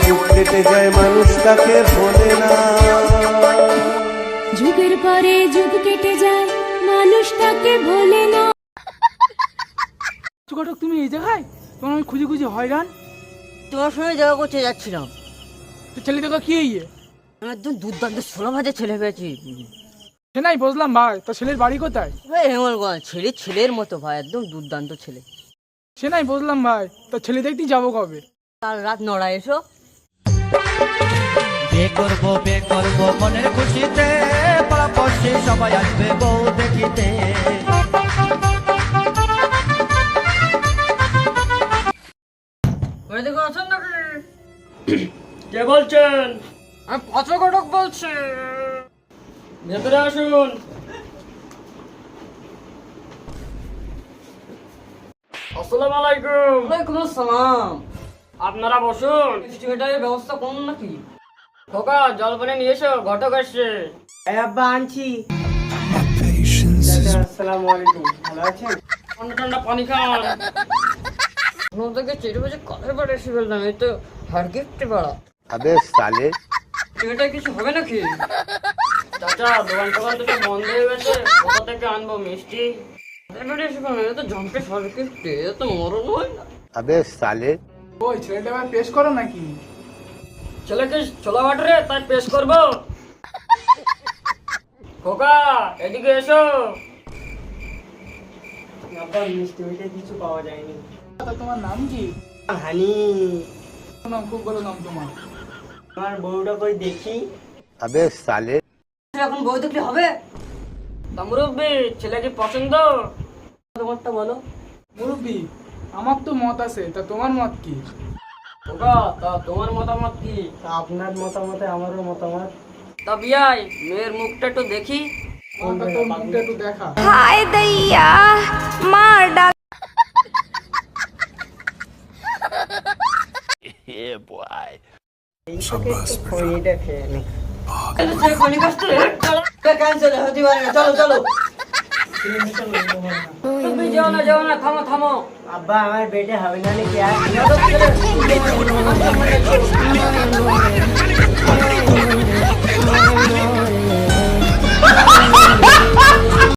যুগ কেটে যায় মানুষ তাকে ভোলে না। যুগের পরে যুগ কেটে যায় মানুষ তাকে ভোলে না। ঘটক তুমি এই জায়গায়? তোমার আমি খুঁজে খুঁজে হয়রান। তোমার সঙ্গে দেখা করতে যাচ্ছিলাম। তো ছেলে দেখা কি ইয়ে? আমি একদম দুর্দান্ত ছোলা ভাজা ছেলে পেয়েছি। সে নাই বুঝলাম ভাই, তো ছেলের বাড়ি কোথায়? হেমলগঞ্জ। ছেলে ছেলের মতো ভাই, একদম দুর্দান্ত ছেলে। সে নাই বুঝলাম ভাই, তো ছেলে দেখতে যাবো কবে? কাল রাত 9টায় এসো। বিয়ে করবো মনের খুশিতে, পাড়াপড়শি সবাই আসবে বউ দেখিতে। ওইদিকে আছেন নাকি? কে বলছেন? আমি পথ ঘটক বলছি। ভেতরে আসুন। আসসালামু আলাইকুম। ওয়ালাইকুম আসসালাম। আপনারা বসুন। স্টিমেটারের ব্যবস্থা করুন নাকি? খোকা জল পানি নিয়ে এসো, ঘটক আসছে। আব্বা আনছি। আসসালামু আলাইকুম, ভালো আছেন? ঠান্ডা ঠান্ডা পানি খান। আপনাদেরকে চেটে বেজে কালের বাড়ি এসে ফেললাম। এই তো হারগিফটে পাড়া। আবে সালে, এটা কিছু হবে নাকি? চাচা দোকান টোকান তো সব বন্ধ হয়ে গেছে, কোথা থেকে আনবো মিষ্টি? এবারে এসে ফেললাম। এটা তো জম্পে হারগিফটে, এটা তো মরণ হয় না। আবে সালে, ওই ছেলেটা আবার পেশ করো নাকি? ছেলেকে ছোলা বাটরে তাই পেশ করবো। খোকা এদিকে এসো। আব্বা মিষ্টি মিষ্টি কিছু পাওয়া যায়নি। তা তোমার নাম কি? হানি, নাম খুব ভালো নাম তোমার। আমার বউটা কই দেখি। আবে সালে, এখন বই দেখলে হবে? মুরব্বি ছেলে কি পছন্দ? তোমারটা বলো। মুরব্বি, আমার তো মত আছে, তা তোমার মত কি? খোকা তা তোমার মতামত কি? আপনার মতামতে আমারও মতামত। তা বিয়াই মেয়ের মুখটা একটু দেখি। তা তোর মুখটা একটু দেখা। হায় দইয়া মার ডাক। চলো চলো। তুমি যাও না, থামো থামো। আব্বা আমার বেটে হবে না নাকি? Ha ha ha ha!